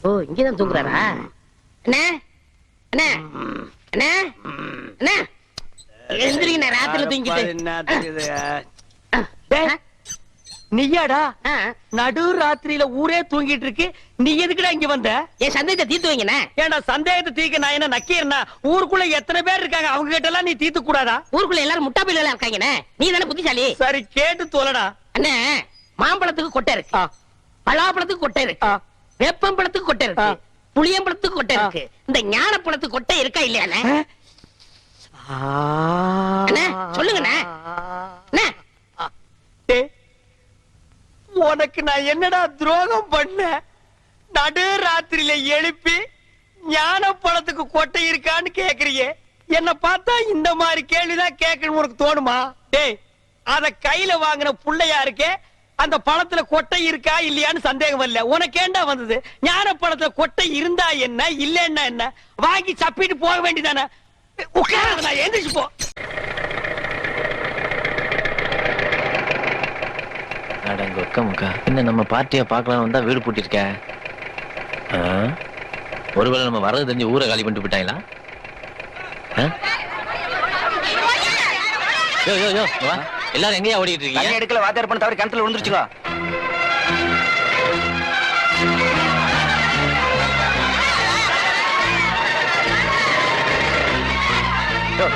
ஓ இங்கதான் தூங்குறாரா? அண்ணே அண்ணே அண்ணே அண்ணே எந்திரிங்க, ராத்திரில தூங்கிட்டு. நீயாடா நடு ராத்திரியில ஊரே தூங்கிட்டு இருக்கு, நீ எதுக்குடா இங்க வந்த? என் சந்தேகத்தை தீர்த்து வைங்கண்ணே. ஏன்டா சந்தேகத்தை தீர்க்க நான் என்ன நக்கீரனா? ஊருக்குள்ள எத்தனை பேர் இருக்காங்க, அவங்க கிட்ட எல்லாம் நீ தீர்த்து கூடாதா? ஊருக்குள்ள எல்லாரும் முட்டா பையில இருக்காங்கண்ணே, நீ தானே புத்திசாலி. சரி கேட்டு தோலடா. அண்ணே மாம்பழத்துக்கு கொட்டை இருக்கு, பலாப்பழத்துக்கு கொட்டை இருக்கு, வேப்பம்பழத்துக்கு கொட்டை இருக்கு, புளியம்பழத்துக்கு கொட்டை இருக்கு. இந்த ஞானப்பழத்துக்கு கொட்டை இருக்கா இல்லையாண்ணே? சொல்லுங்கண்ணே. உனக்கு நான் என்னடா துரோகம் பண்ண? நடு ராத்திரியில எழுப்பி ஞான பழத்துக்கு கொட்டை இருக்கான்னு கேக்குறியே, என்ன பார்த்தா இந்த மாதிரி கேள்விதான் கேட்கணும் உனக்கு தோணுமா? டேய், அத கையில வாங்கின புள்ளையா இருக்கே, அந்த பழத்துல கொட்டை இருக்கா இல்லையான்னு சந்தேகம் வரல. உனக்கு ஏண்டா வந்தது? ஞான பழத்துல கொட்டை இருந்தா என்ன, இல்லன்னா என்ன, வாங்கி சப்பிட்டு போக வேண்டியதானே. உட்கார, எந்திரிச்சு போ. என்ன நம்ம பார்ட்டியை பார்க்கலாம் வந்தா வீடு பூட்டிருக்க? ஒருவேளை நம்ம வரது தெரிஞ்சு ஊரை காலி பண்ணிட்டு போயிட்டாங்களா? எல்லாரும் எங்கேயா ஓடிட்டு இருக்கீங்க? எடுக்கல, வாத்தியார் பண்ண தவறி கிணத்துல விழுந்துருச்சுங்க.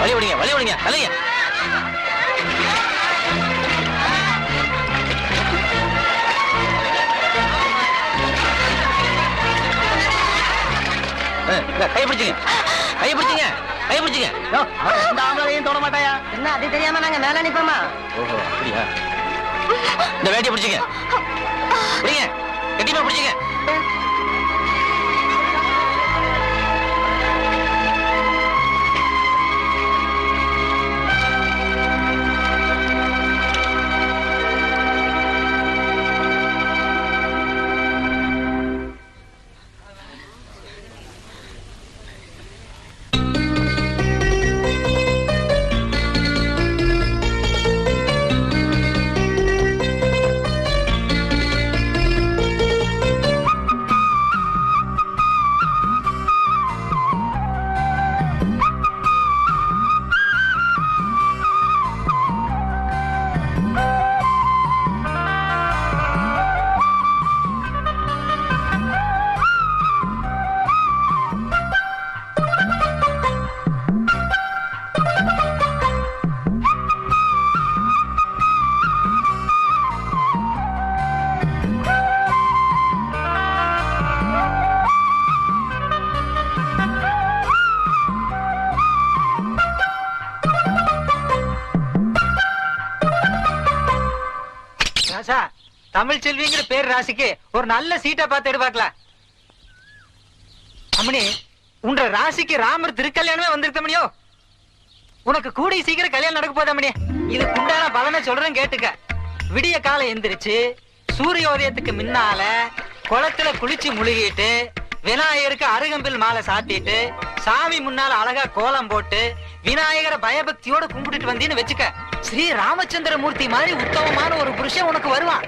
வழி விடுங்க, வழி விடுங்க, தலைங்க. கை பிடிச்சுங்க, கை பிடிச்சுங்க, கை பிடிச்சுங்க. இந்த ஆம்பளையும் தொட மாட்டாயா? என்ன அது தெரியாம நாங்க மேல நிப்போமா? ஓஹோ அப்படியா? இந்த வேட்டியை பிடிச்சுங்க, பிடிங்க, கட்டிமா பிடிச்சுங்க. தமிழ் செல்விங்கிற பேர் ராசிக்கு ஒரு நல்ல சீட்டா பார்த்து எடுப்பாக்கலாம். அம்மணி, உன்ற ராசிக்கு ராமர் திருக்கல்யாணமே வந்திருக்க முடியும். உனக்கு கூடிய சீக்கிரம் கல்யாணம் நடக்க போதா மணி. இதுக்கு உண்டான பலனை சொல்றேன் கேட்டுக்க. விடிய காலம் எந்திரிச்சு சூரியோதயத்துக்கு முன்னால குளத்துல குளிச்சு முழுகிட்டு விநாயகருக்கு அருகம்பில் மாலை சாத்திட்டு சாமி முன்னால அழகா கோலம் போட்டு விநாயகரை பயபக்தியோட கும்பிட்டுட்டு வந்தீன்னு வச்சுக்க, ஸ்ரீ ராமச்சந்திர மூர்த்தி மாதிரி உத்தமமான ஒரு புருஷன் உனக்கு வருவான்.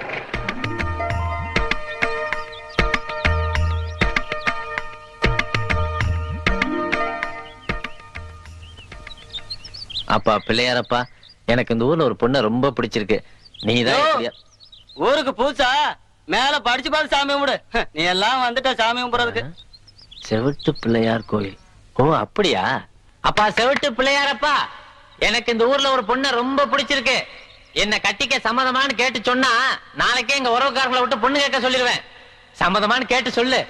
அப்பா பிள்ளையாரப்பா, எனக்கு இந்த ஊர்ல ஒரு பொண்ணை ரொம்ப பிடிச்சிருக்கு. நீதான் ஊருக்கு பூசா மேல படிச்சு பார்த்து சாமி கும்பிடு. நீ எல்லாம் வந்துட்ட சாமி கும்பிடுறதுக்கு. செவிட்டு பிள்ளையார் கோயில். ஓ அப்படியா? அப்பா செவிட்டு பிள்ளையாரப்பா, எனக்கு இந்த ஊர்ல ஒரு பொண்ணை ரொம்ப பிடிச்சிருக்கு. என்ன கட்டிக்க சம்மதமானு கேட்டு சொன்னா நாளைக்கே எங்க உறவுக்காரங்களை விட்டு பொண்ணு கேட்க சொல்லிடுவேன். சம்மதமானு கேட்டு சொல்லு.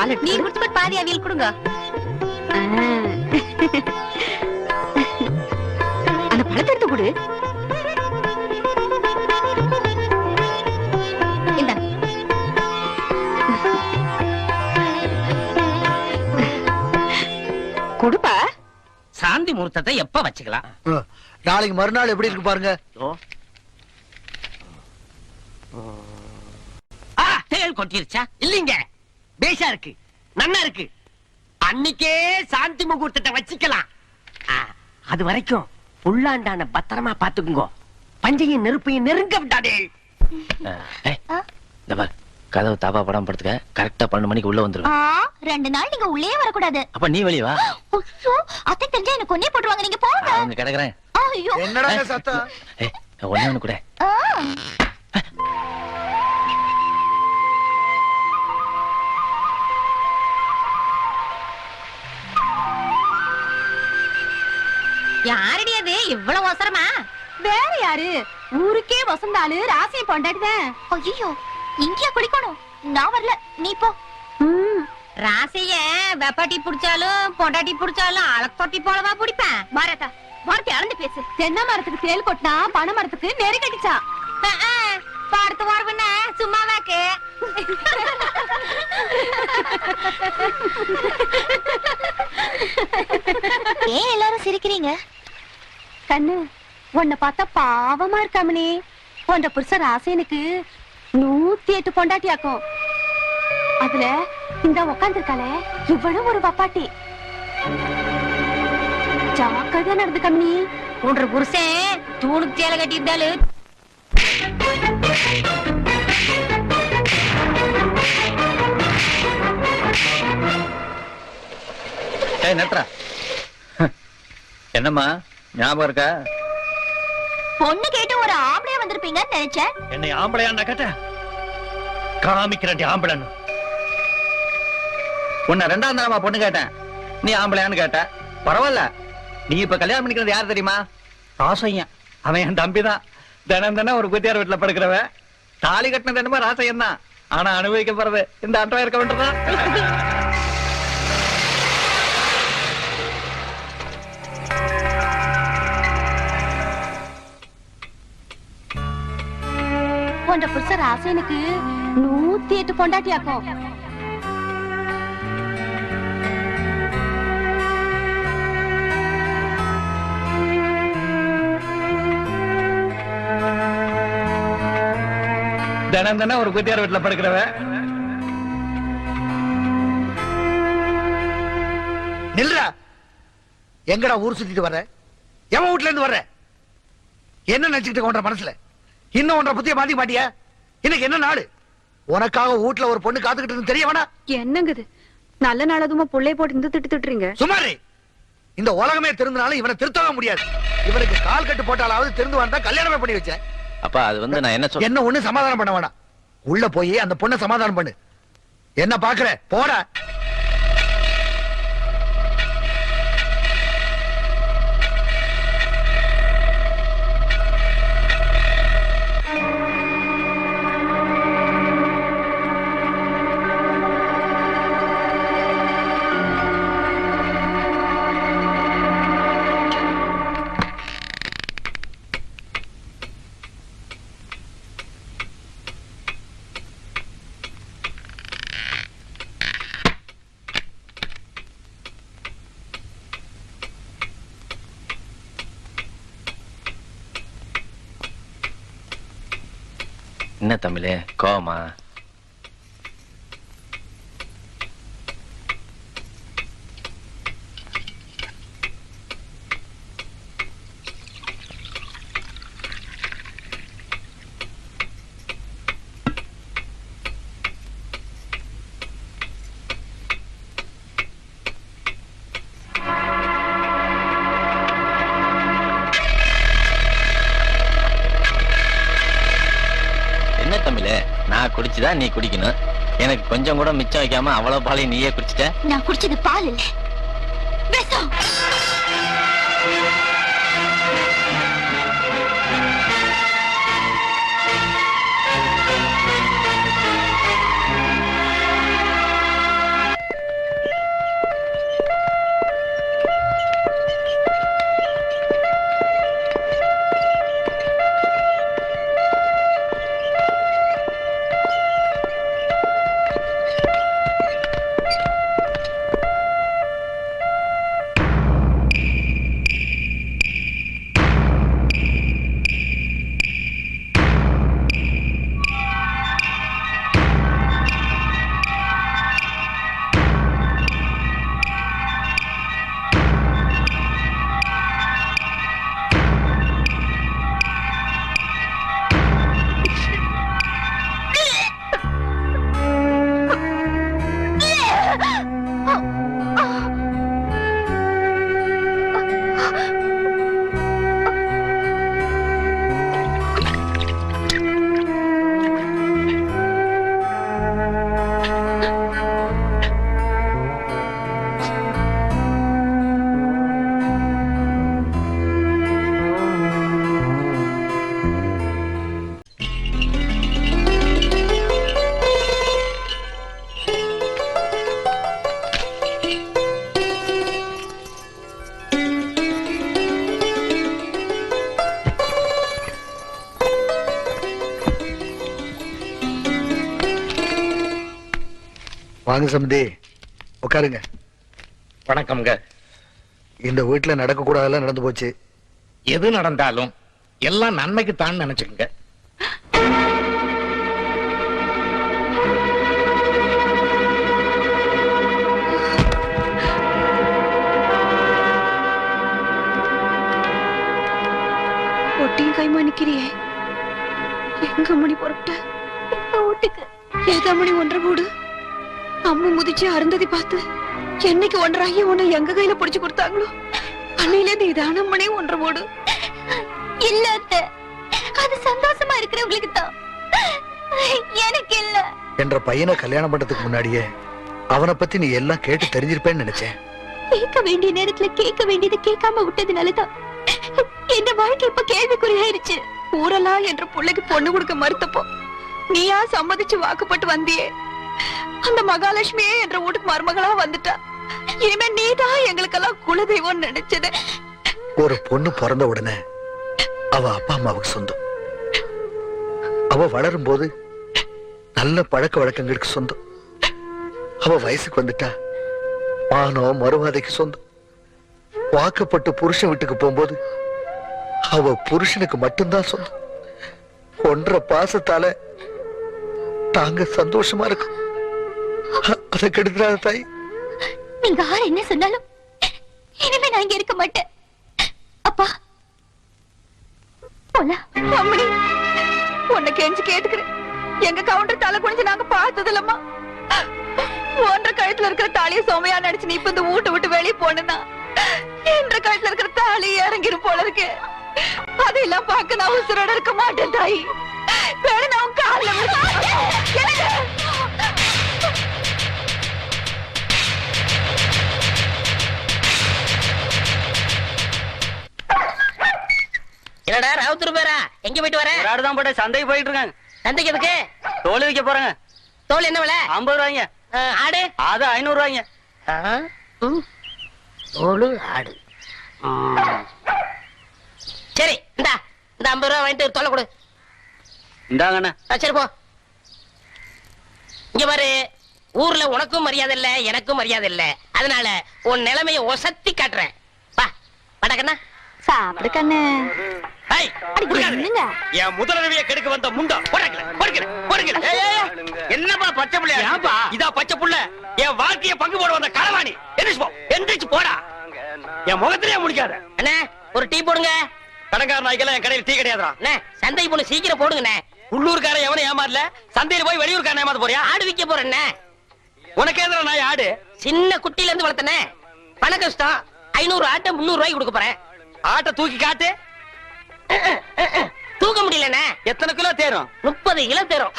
பால் நீ குடிச்சு பாதி அவியல் கொடுங்க. அந்த பழத்தை எடுத்து கொடு. இந்த குடுப்பா. சாந்தி முகூர்த்தத்தை எப்ப வச்சுக்கலாம்? நாளைக்கு மறுநாள் எப்படி இருக்கு பாருங்க. தேள் கொட்டிருச்சா? இல்லீங்க, பேஷா இருக்கு, நன்னா இருக்கு. அன்னைக்கே சாந்தி முகூர்த்தத்தை வச்சுக்கலாம். அது வரைக்கும் புல்லாண்டான பத்திரமா பாத்துக்குங்க. பஞ்சையும் நெருப்பையும் நெருங்க விட்டாதே. கதவு தாப்பா படம் படுத்துக்க. கரெக்டா 12 மணிக்கு உள்ள வந்துருவேன். 2 நாள் நீங்க உள்ளே வரக்கூடாது. அப்ப நீ வெளிய வா. அத்தை தெரிஞ்சா எனக்கு கொன்னே போட்டுருவாங்க. நீங்க போங்க. அங்க கிடக்குறேன். ஐயோ என்னடா சத்தம்? ஒண்ணு கூட. யாரடி அது இவ்வளவு அவசரமா? வேற யாரு? ஊருக்கே வசந்தாளு ராசியை பொண்டாட்டிதான். ஐயோ இங்கேயா குளிக்கணும்? நான் வரல, நீ போ. ராசிய வெப்பாட்டி புடிச்சாலும் பொண்டாட்டி புடிச்சாலும் அழத்தொட்டி போலவா புடிப்பேன். பாரதா வார்த்தை அளந்து பேசு. தென்னை மரத்துக்கு தேல் கொட்டினா பனை மரத்துக்கு நெறி கட்டிச்சா. பார்த்து வரவுன சும்மாவாக்கு. ஏன் எல்லாரும் சிரிக்கிறீங்க? கண்ணு உன்னை பார்த்தா பாவமா இருக்காமனே. உன்ன புருஷ ராசேனுக்கு 108 பொண்டாட்டியாக்கும். அதுல இந்த உக்காந்துருக்காளே இவ்வளவு ஒரு வப்பாட்டி. ஜாக்கிரதையா நடந்து கம்மி. உன்ற புருஷன் தூணுக்கு சேலை கட்டி இருந்தாலும் நட்ரா என்னம்மா ஞாபகம் இருக்கா? பொண்ணு கேட்டு ஒரு ஆம்பளையா வந்திருப்பீங்கன்னு நினைச்சேன். என்னை ஆம்பளையா கேட்ட? காமிக்கிறேன் ஆம்பளைன்னு. உன்னை 2ஆம் தரமா பொண்ணு கேட்டேன், நீ ஆம்பளையான்னு கேட்ட. பரவாயில்ல, நீ இப்ப கல்யாணம் பண்ணிக்கிறது யார் தெரியுமா? ராசையன். அவன் என் தம்பிதான். தினம் தினம் ஒரு குத்தியார் வீட்டுல படுக்கிறவ. தாலி கட்டினது என்னமோ ராசையன் தான். ஆனா அனுபவிக்க போறது இந்த அட்டம் இருக்க வேண்டியதான். உன்ற புருஷ ராசேனுக்கு 108 பொண்டாட்டியாக்கும். தினம் தினம் ஒரு குத்தியார் வீட்டுல படுக்கிறவ. நில்றா. எங்கடா ஊர் சுத்திட்டு வர்ற? எவன் வீட்டுல இருந்து வர்ற? என்ன நினைச்சுக்கிட்டு கொண்ட மனசுல? இன்னும் ஒன்ற புத்திய மாத்தி மாட்டியா? இன்னைக்கு என்ன நாடு? உனக்காக வீட்டுல ஒரு பொண்ணு காத்துக்கிட்டு தெரிய வேணா? என்னங்குது நல்ல நாளதுமா புள்ளைய போட்டு இந்த திட்டுறீங்க? சுமாரி, இந்த உலகமே திருந்தினாலும் இவனை திருத்தவே முடியாது. இவனுக்கு கால் கட்டு போட்டாலாவது திருந்து வந்தா கல்யாணமே பண்ணி வச்சேன். அப்பா அது வந்து நான் என்ன சொல்ல, என்ன ஒண்ணு சமாதானம் பண்ண வேணாம். உள்ள போய் அந்த பொண்ணை சமாதானம் பண்ணு. என்ன பாக்குற? போடா. என்ன தமிழே கோவமா? நான் குடிச்சுதான் நீ குடிக்கணும். எனக்கு கொஞ்சம் கூட மிச்சம் வைக்காம அவ்வளவு பாலையும் நீயே குடிச்சிட்ட. நான் குடிச்சது பால் இல்ல, விஷம். வாங்க சம்பந்தி, உட்காருங்க. வணக்கம்ங்க. இந்த வீட்டுல நடக்க கூடாதெல்லாம் நடந்து போச்சு. எது நடந்தாலும் எல்லாம் நன்மைக்கு தான் நினைச்சுக்கங்க. ஒட்டியும் கைமா நிக்கிறியே, எங்க மணி புறப்பட்ட வீட்டுக்கு? ஏதா மணி ஒன்றரை கூடு அம்மு முதிச்சு அருந்ததி பார்த்து என்னைக்கு ஒன்றரை உன்னை எங்க கையில புடிச்சு கொடுத்தாங்களோ அன்னையில இருந்து இதான மணி ஒன்றரை கூடு. இல்ல அத்தை, அது சந்தோஷமா இருக்கிறவங்களுக்கு தான், எனக்கு இல்ல. என்ற பையனை கல்யாணம் பண்றதுக்கு முன்னாடியே அவனை பத்தி நீ எல்லாம் கேட்டு தெரிஞ்சிருப்பேன்னு நினைச்சேன். கேட்க வேண்டிய நேரத்துல கேட்க வேண்டியது கேட்காம விட்டதுனாலதான் என் வாழ்க்கை இப்ப கேள்விக்குறியாயிருச்சு. ஊரெல்லாம் என்ற பிள்ளைக்கு பொண்ணு கொடுக்க மறுத்தப்போ நீயா சம்மதிச்சு வாக்குப்பட்டு வந்தியே, அந்த மகாலட்சுமியே என்ற வீட்டுக்கு மருமகளா வந்துட்டா. இனிமே நீதான் எங்களுக்கெல்லாம் குலதெய்வம் நினைச்சது. ஒரு பொண்ணு பிறந்த உடனே அவ அப்பா அம்மாவுக்கு சொந்தம். அவ வளரும் போது நல்ல பழக்க வழக்கங்களுக்கு சொந்தம். அவ வயசுக்கு வந்துட்டா மானம் மறுவாதைக்கு சொந்தம். வாக்கப்பட்டு புருஷன் வீட்டுக்கு போகும்போது அவ புருஷனுக்கு மட்டும்தான் சொந்தம். ஒன்ற பாசத்தால தாங்க சந்தோஷமா இருக்கும். அதை கெடுக்கிறாத தாய். நீங்க யார் என்ன சொன்னாலும் இனிமே நான் இங்க இருக்க மாட்டேன். அப்பா போலாம். அம்மணி, உன்னை கெஞ்சி கேட்டுக்கிறேன். எங்க கவுண்டர் தலை குனிஞ்சு நாங்க பார்த்தது இல்லம்மா. ஒன்ற கழுத்துல இருக்கிற தாலியை சோமையா நடிச்சு நீ இப்ப இந்த வீட்டை விட்டு வெளியே போனா என்ற கழுத்துல இருக்கிற தாலி இறங்கிரும் போல இருக்கு. அதெல்லாம் பார்க்க நான் உசுரோட இருக்க மாட்டேன் தாய். வேற நான் உன் கால்ல என்னடா ராவுத்தூர் பேரா, எங்க போயிட்டு வர? ஒரு ஆடுதான் போட்டு சந்தைக்கு போயிட்டு இருக்காங்க. சந்தைக்கு எதுக்கு? தோல் விற்க போறாங்க. தோல் என்ன விலை? 50 ரூபாய்ங்க. ஆடு அது 500 ரூபாய்ங்க. தோலு ஆடு. சரி, இந்த 50 ரூபா வாங்கிட்டு தோலை கொடு. இந்தாங்கண்ணா. சரி போ. இங்க பாரு, ஊர்ல உனக்கும் மரியாதை இல்ல, எனக்கும் மரியாதை இல்ல. அதனால உன் நிலைமையை ஒசத்தி காட்டுறேன். வா படக்கண்ணா. சாப்பிடு கண்ணு. ஏய், என்னங்க என் முதலமைய கெடுக்க வந்த முண்டா. என்னப்பா பச்சை புள்ளையா? ஏன்பா இதா பச்சை புள்ள? என் வாழ்க்கைய பங்கு போட வந்த களவாணி. எந்திரிச்சு போடா. என் முகத்திலேயே முடிக்காத. அண்ணே, ஒரு டீ போடுங்க. கடங்கார நாய்க்கெல்லாம் என் கடையில் டீ கிடையாதுடா. அண்ணே, சந்தைக்கு போன சீக்கிரம் போடுங்கண்ணே. உள்ளூர்காரன் எவனும் ஏமாறல. சந்தையில போய் வெளியூர்காரன் ஏமாத்த போறியா? ஆடு விக்க போறேண்ணே. உனக்கு எதிர நாய் ஆடு? சின்ன குட்டில இருந்து வளர்த்தனே. பண கஷ்டம். 500 ஆட்டை 300 ரூபாய்க்கு கொடுக்க போறேன். ஆட்டை தூக்கி காட்டு. தூக்க முடியலண்ணே. எத்தனை கிலோ தேரும்? 30 கிலோ தரும்.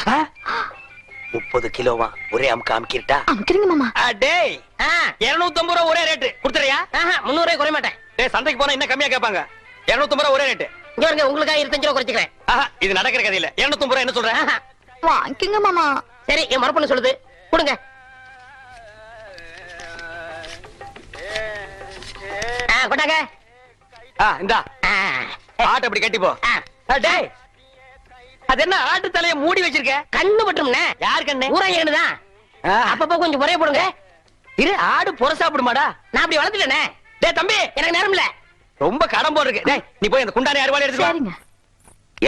30 கிலோவா? ஒரே அமுக்க அமுக்கிட்டா? அமுக்கிறீங்க மாமா. டேய், 250 ரூபா ஒரே ரேட்டு கொடுத்துறியா? 300 ரூபாய் குறைய மாட்டேன். டேய், சந்தைக்கு போனா இன்னும் கம்மியா கேட்பாங்க. 250 ரூபா ஒரே ரேட்டு. இங்க பாருங்க, உங்களுக்காக 25 ரூபா குறைச்சிக்கிறேன். இது நடக்கிற கதை இல்ல. 250 ரூபா என்ன சொல்றேன்? வாங்கிக்கங்க மாமா. சரி, என் மரப்பொண்ணு சொல்லுது, கொடுங்க. கொண்டாங்க. இந்தா ஆட்டை அப்படி கட்டி போ. டேய், அது என்ன ஆட்டு தலைய மூடி வச்சிருக்க? கண்ணு பட்டும்ண்ணே. யார் கண்ணு? ஊராங்க கண்ணுதான். அப்பப்போ கொஞ்சம் குறைய போடுங்க. இரு, ஆடு புற சாப்பிடுமாடா? நான் அப்படி வளர்த்துட்டேனே. டேய் தம்பி, எனக்கு நேரம் இல்ல. ரொம்ப கடன் போடு இருக்கு. டேய், நீ போய் அந்த குண்டானி அறுவாளை எடுத்து வா. சரிங்க.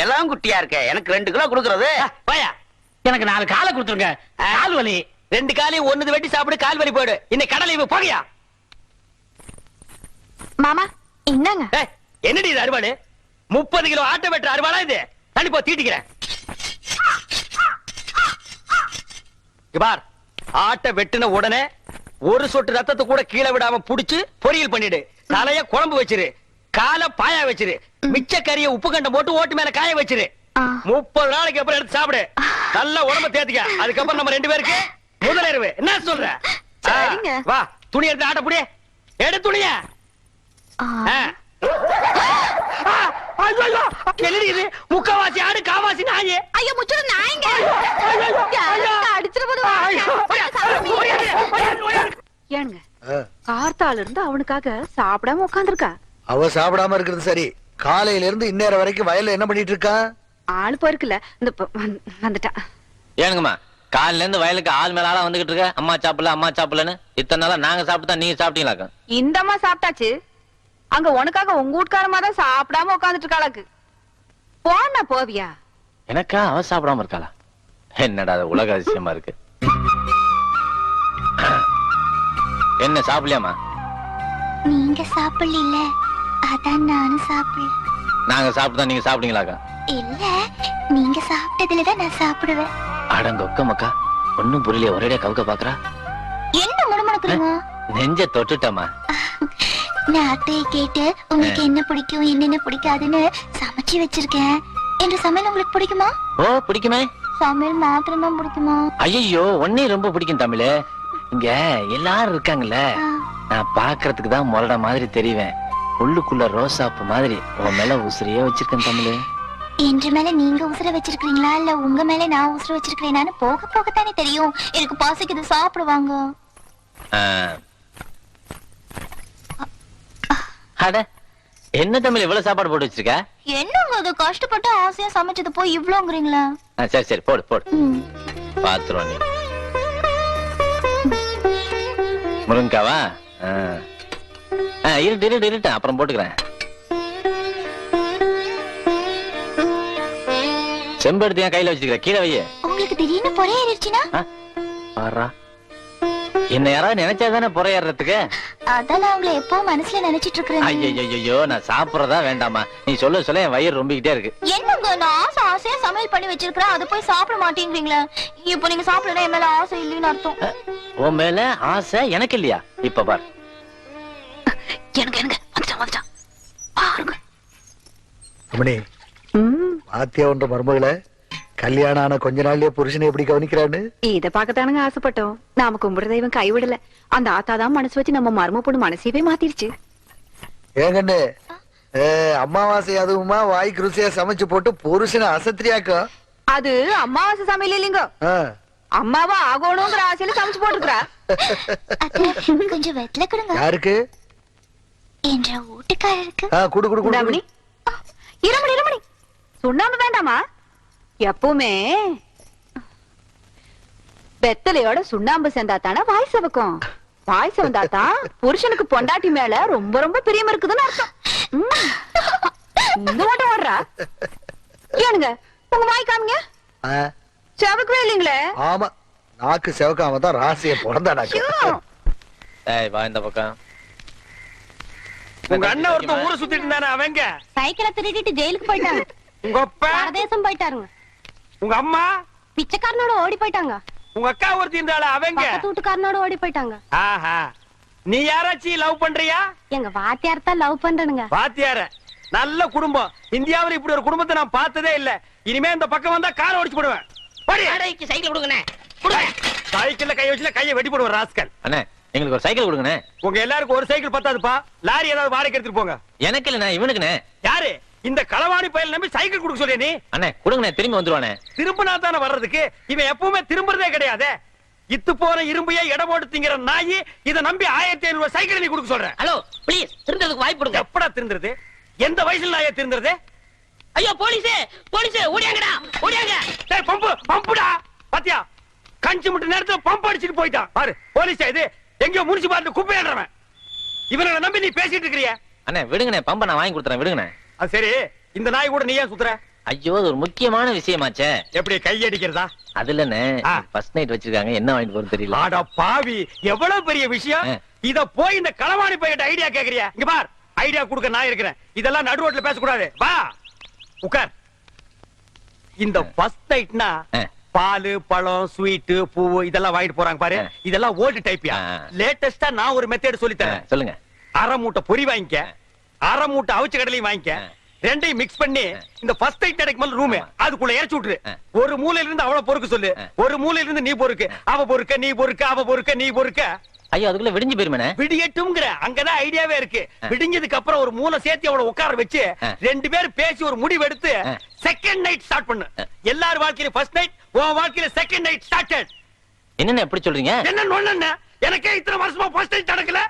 எல்லாம் குட்டியா இருக்க. எனக்கு 2 கிலோ கொடுக்கறது. போயா. எனக்கு 4 காலை கொடுத்துருங்க. கால் வலி. 2 காலையும் ஒண்ணுது வெட்டி சாப்பிடு, கால் வலி போயிடு. இன்னைக்கு கடலை இவ போகையா. மாமா இந்தாங்க. என்னடி இது அறுவாடு? 30 கிலோ ஆட்டை வெட்டுற அறுவாளா இது? தள்ளி போ, தீட்டிக்கிறேன். இங்க பார், ஆட்டை வெட்டின உடனே ஒரு சொட்டு ரத்தத்தை கூட கீழே விடாம புடிச்சு பொரியல் பண்ணிடு. தலைய குழம்பு வச்சிரு, காலை பாயா வச்சிரு, மிச்ச கறிய உப்பு கண்டம் போட்டு ஓட்டு மேல காய வச்சிரு. 30 நாளைக்கு அப்புறம் எடுத்து சாப்பிடு. நல்ல உடம்ப தேத்திக்க. அதுக்கப்புறம் நம்ம 2 பேருக்கு முதலிரவு. என்ன சொல்ற? சரிங்க. வா, துணி எடுத்து ஆட்ட புடி. எடு துணிய. இது முக்கவாசி ஆடு, காவாசி நாயே. ஐயோ முச்சுரு நாய்ங்க. ஏனுங்க, கார்த்தால இருந்து அவனுக்காக சாப்பிடாம உட்காந்துருக்கா. அவ சாப்பிடாம இருக்கிறது சரி, காலையில இருந்து இந்நேரம் வரைக்கும் வயல்ல என்ன பண்ணிட்டு இருக்கா? ஆளு போயிருக்குல்ல, இந்த வந்துட்டா. ஏனுங்கம்மா, காலையில இருந்து வயலுக்கு ஆள் மேல ஆளா வந்துகிட்டு இருக்க, அம்மா சாப்பிடலன்னு. இத்தனை நாளா நாங்க சாப்பிட்டு தான் நீங்க சாப்பிட்டீங்களாக்கா? இந்த அம்மா சாப்பிட்டாச்சு. அங்க உனக்காக உங்க வீட்டுக்காரமா தான் சாப்பிடாம உட்காந்துட்டு இருக்காளுக்கு. போனா போவியா? எனக்கா அவ சாப்பிடாம இருக்காளா? என்னடா அது உலக அதிசயமா இருக்கு. என்ன சாப்பிடலையாமா? நீங்க சாப்பிடல, அதான் நானும் சாப்பிடல. நாங்க சாப்பிட்டு தான் நீங்க சாப்பிட்டீங்களாக்கா? இல்ல, நீங்க சாப்பிட்டதுலதான் நான் சாப்பிடுவேன். அடங்கொக்க மக்கா, ஒண்ணும் புரியல, ஒரேடியா கவுக்க பாக்குறா. என்ன முணுமுணுக்குறீங்க? நெஞ்ச தொட்டுட்டமா. நான் அத்தையை கேட்டு உங்களுக்கு என்ன பிடிக்கும் என்னென்ன பிடிக்காதுன்னு சமைச்சு வச்சிருக்கேன். என்ற சமையல் உங்களுக்கு பிடிக்குமா? ஓ பிடிக்குமே. சமையல் மாத்திரம் தான் பிடிக்குமா? ஐயோ ஒன்னே ரொம்ப பிடிக்கும் தமிழ். இங்க எல்லாரும் இருக்காங்கல்ல, நான் பாக்குறதுக்கு தான் முரட மாதிரி தெரிவேன். உள்ளுக்குள்ள ரோசாப்பு மாதிரி உன் மேல உசிரியே வச்சிருக்கேன் தமிழ். என்ற மேல நீங்க உசுர வச்சிருக்கீங்களா இல்ல உங்க மேல நான் உசுர வச்சிருக்கேனான்னு போக போகத்தானே தெரியும். எனக்கு பசிக்குது, சாப்பிடுவாங்க. அட என்ன தமிழ் இவ்வளவு சாப்பாடு போட்டு வச்சிருக்க? என்னங்க அது, கஷ்டப்பட்டு ஆசையா சமைச்சது போய் இவ்வளோங்கிறீங்களா? சரி சரி போடு போடு. பாத்துருவோம் நீ. முருங்காவா? இருட்டு அப்புறம் போட்டுக்கிறேன். செம்பெடுத்து என் கையில வச்சிருக்க, கீழே வைய. உங்களுக்கு திடீர்னு பொறை ஏறிடுச்சுன்னா? என்ன யாராவது நினைச்சாதானே பொறையறதுக்கு? அதான் நான் உங்களை எப்பவும் மனசுல நினைச்சிட்டு இருக்கிறேன். ஐயோ நான் சாப்பிடறதா வேண்டாமா? நீ சொல்ல சொல்ல என் வயிறு ரொம்பிக்கிட்டே இருக்கு. என்னங்க நான் ஆசையா சமையல் பண்ணி வச்சிருக்கிறேன், அதை போய் சாப்பிட மாட்டேங்கிறீங்களா? இப்போ நீங்க சாப்பிடல என் மேல ஆசை இல்லைன்னு அர்த்தம். உன் மேல ஆசை எனக்கு இல்லையா? இப்ப பாரு. எனக்கு வந்துட்டான் பாருங்க. அம்மணி, பாத்தியா ஒன்ற மருமகளை கல்யாணம் ஆன கொஞ்ச நாள்லயே புருஷனை எப்படி கவனிக்கிறான்னு? இத பாக்கத்தானுங்க ஆசைப்பட்டோம். நாம கும்பிடுற தெய்வம் கைவிடல. அந்த ஆத்தாதான் மனசு வச்சு நம்ம மரும பொண்ணு மனசையவே மாத்திருச்சு. ஏங்கண்ணு, அம்மாவாசை அதுவுமா வாய்க்கு ருசியா சமைச்சு போட்டு புருஷனை அசத்திரியாக்கும். அது அம்மாவாசை சமையல் இல்லைங்க, அம்மாவா ஆகணுங்கிற ஆசையில சமைச்சு போட்டுக்கிறா. கொஞ்சம் வெத்தல கொடுங்க. யாருக்கு? என்ற வீட்டுக்காரருக்கு. குடு குடு குடு. இருமணி இருமணி சுண்ணாம்பு வேண்டாமா? எப்பவுமே வெத்தலையோட சுண்ணாம்பு சேர்ந்தாத்தானே வாய் சவக்கும். வாய் சவந்தாத்தான் புருஷனுக்கு பொண்டாட்டி மேல ரொம்ப ரொம்ப பிரியம் இருக்குதுன்னு அர்த்தம். இந்த மட்டும் ஓடுறா ஏனுங்க, உங்க வாய் காமிங்க. செவக்கவே இல்லீங்களே. ஆமா, நாக்கு செவக்காம தான் ராசிய பிறந்தாடாக்கு. ஏய் வா இந்த பக்கம். உங்க அண்ணன் ஒருத்தன் ஊரை சுத்திட்டு இருந்தானே, அவங்க சைக்கிளை திருடிட்டு ஜெயிலுக்கு போயிட்டாங்க. உங்க அப்பா பரதேசம் போயிட்டாருங்க. உங்க அம்மா பிச்சைக்காரனோட ஓடி போயிட்டாங்க. உங்க அக்கா ஒருத்தி இருந்தால, அவங்க பக்கத்து வீட்டுக்காரனோட ஓடி போயிட்டாங்க. ஆஹா, நீ யாராச்சும் லவ் பண்றியா? எங்க வாத்தியார் தான் லவ் பண்றனுங்க. வாத்தியார நல்ல குடும்பம். இந்தியாவுல இப்படி ஒரு குடும்பத்தை நான் பார்த்ததே இல்ல. இனிமே இந்த பக்கம் வந்தா காரை ஓடிச்சு போடுவேன். சைக்கிள் கொடுங்கண்ணே. சைக்கிள்ல கை வச்சுல கையை வெட்டி போடுவேன் ராஸ்கல். அண்ணே எங்களுக்கு ஒரு சைக்கிள் கொடுங்கண்ணே. உங்க எல்லாருக்கும் ஒரு சைக்கிள் பத்தாதுப்பா. லாரி ஏதாவது வாடகை எடுத்துட்டு போங்க. எனக்கு இல்லண்ணே, இவனுக்குண்ணே. யாரு இந்த களவாணி பயல் நம்பி சைக்கிள் கொடுக்க சொல்லிய நீ? அண்ணே கொடுங்கண்ணே, திரும்பி வந்துருவானே. திரும்பினா தானே வர்றதுக்கு. இவன் எப்பவுமே திரும்புறதே கிடையாது. இத்து போற இரும்பையே இடம் போட்டு திங்கிற நாயி இதை நம்பி 1500 சைக்கிள் நீ கொடுக்க சொல்ற. ஹலோ ப்ளீஸ், திருந்ததுக்கு வாய்ப்பு கொடுங்க. எப்படா திருந்துறது? எந்த வயசுல நாயே திருந்துறது? ஐயோ போலீஸே போலீஸே, ஓடியாங்கடா ஓடியாங்க. டேய் பம்புடா. பாத்தியா, கஞ்சி முட்டு நேரத்துல பம்ப் அடிச்சிட்டு போயிட்டான் பாரு. போலீஸ் இது எங்கயோ முனிசிபாலிட்டி குப்பையாடுறவன். இவனை நம்பி நீ பேசிட்டு இருக்கிறிய. அண்ணே விடுங்கண்ணே, பம்ப நான் வாங்கி கொடுத்துறேன், விடுங்கண்ணே. அது சரி, இந்த நாய் கூட நீ ஏன் சுத்துற? ஐயோ அது ஒரு முக்கியமான விஷயமாச்சே. எப்படி கையடிக்கிறதா? அது இல்லண்ணே, ஃபர்ஸ்ட் நைட் வச்சிருக்காங்க, என்ன வாங்கிட்டு போறது தெரியல. ஆட பாவி, எவ்வளவு பெரிய விஷயம். இத போய் இந்த களவாணி பையட்ட ஐடியா கேக்குறியா? இங்க பார், ஐடியா கொடுக்க நான் இருக்கிறேன். இதெல்லாம் நடு ரோட்ல பேசக்கூடாது. வா உட்கார். இந்த ஃபர்ஸ்ட் நைட்னா பாலு பழம் ஸ்வீட் பூ இதெல்லாம் வாங்கிட்டு போறாங்க பாரு. இதெல்லாம் ஓல்டு டைப்யா. லேட்டஸ்டா நான் ஒரு மெத்தட் சொல்லி தரேன். சொல்லுங்க. அரை மூட்டை பொரி வாங்கிக்க, அரை மூட்டை அவிச்ச கடலையும் வாங்கிக்க. ரெண்டையும் மிக்ஸ் பண்ணி இந்த ஃபர்ஸ்ட் நைட் கிடைக்கும் ரூம் அதுக்குள்ள இறச்சி விட்டுரு. ஒரு மூலையில இருந்து அவளை பொறுக்க சொல்லு, ஒரு மூலையில இருந்து நீ பொறுக்கு. அவ பொறுக்க நீ பொறுக்க, அவ பொறுக்க நீ பொறுக்க. ஐயோ அதுக்குள்ள விடிஞ்சு போயிருமே. விடியட்டும்ங்கற அங்கதான் ஐடியாவே இருக்கு. விடிஞ்சதுக்கு அப்புறம் ஒரு மூளை சேர்த்து அவளை உட்கார வச்சு 2 பேரும் பேசி ஒரு முடிவு எடுத்து செகண்ட் நைட் ஸ்டார்ட் பண்ணு. எல்லார் வாழ்க்கையில ஃபர்ஸ்ட் நைட், உன் வாழ்க்கையில செகண்ட் நைட் ஸ்டார்டட். என்னென்ன எப்படி சொல்றீங்க? என்ன நோண்ணே, எனக்கே இத்தனை வருஷமா ஃபர்ஸ்ட் நைட் நடக்கல.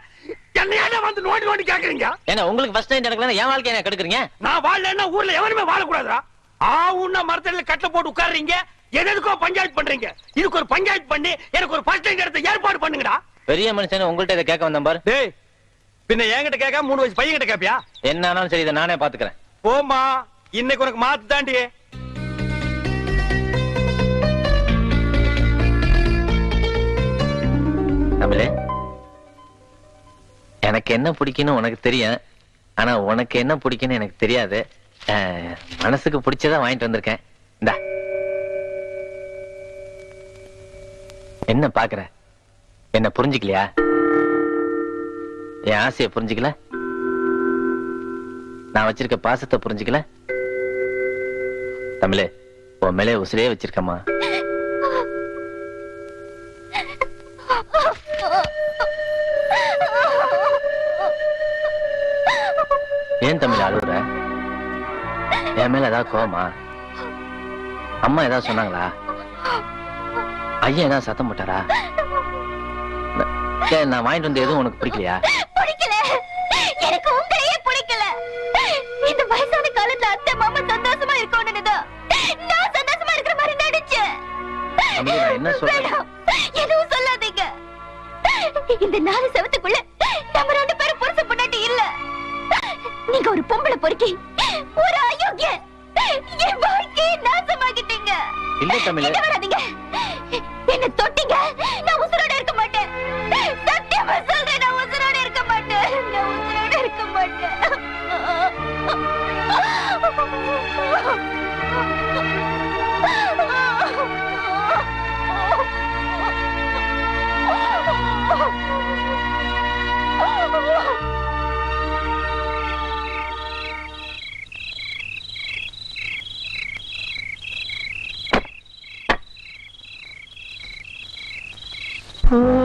என்னையால வந்து நோண்டி நோண்டி கேக்குறீங்க? ஏன்னா உங்களுக்கு ஃபர்ஸ்ட் நைட் நடக்கலன்னா என் வாழ்க்கைய என்ன கெடுக்குறீங்க? நான் வாழலன்னா ஊர்ல எவனுமே வாழக்கூடாதா? ஆவுன்னா மரத்தடியில கட்டல போட்டு உட்கார்றீங்க. எதுக்கோ பஞ்சாயத்து பண்றீங்க? இதுக்கு ஒரு பஞ்சாயத்து பண்ணி எனக்கு ஒரு ஃபர்ஸ்ட் டைம் எடுத்து ஏற்பாடு பண்ணுங்கடா. பெரிய மனுஷன் உங்கள்ட்ட இதை கேட்க வந்தேன் பாரு. டேய், பின்ன என்கிட்ட கேட்காம 3 வயசு பையன் கிட்ட கேப்பியா? என்ன ஆனாலும் சரி, இதை நானே பாத்துக்கிறேன். போமா, இன்னைக்கு உனக்கு மாத்து தாண்டி. தமிழே, எனக்கு என்ன பிடிக்குன்னு உனக்கு தெரியும், ஆனா உனக்கு என்ன பிடிக்குன்னு எனக்கு தெரியாது. மனசுக்கு பிடிச்சதா வாங்கிட்டு வந்திருக்கேன். இந்தா. என்ன பாக்குற? என்ன புரிஞ்சுக்கலையா? என் ஆசையை புரிஞ்சுக்கல? நான் வச்சிருக்க பாசத்தை புரிஞ்சுக்கல? தமிழே, உன் மேலே உசிரே வச்சிருக்கம்மா. ஏன் தமிழ் அழுகுற? என் மேல ஏதாவது கோவமா? அம்மா ஏதாவது சொன்னாங்களா? ஐயா ஏதாவது சத்தம் போட்டாரா? நான் வாங்கிட்டு வந்து எதுவும் உனக்கு பிடிக்கலையா? பிடிக்கல, எனக்கு உங்களையே பிடிக்கல. இந்த வயசான காலத்துல அத்தை மாமா சந்தோஷமா இருக்கணும்னு நான் சந்தோஷமா இருக்கிற மாதிரி நடிச்சேன். நான் என்ன சொல்றேன்? எதுவும் சொல்லாதீங்க. இந்த 4 செவத்துக்குள்ள நம்ம 2 பேரும் புருஷ பொண்டாட்டி இல்ல. நீங்க ஒரு பொம்பளை பொறுக்கி, ஒரு அயோக்கிய. என் வாழ்க்கையை நாசமாக்கிட்டீங்க. இல்ல தமிழ், கிட்ட வராதீங்க. என்ன தொட்டீங்க, நான் உசுரோட இருக்க மாட்டேன். சத்தியமா சொல்றேன், நான் உசுரோட இருக்க மாட்டேன். நான் உசுரோட இருக்க மாட்டேன். ஓ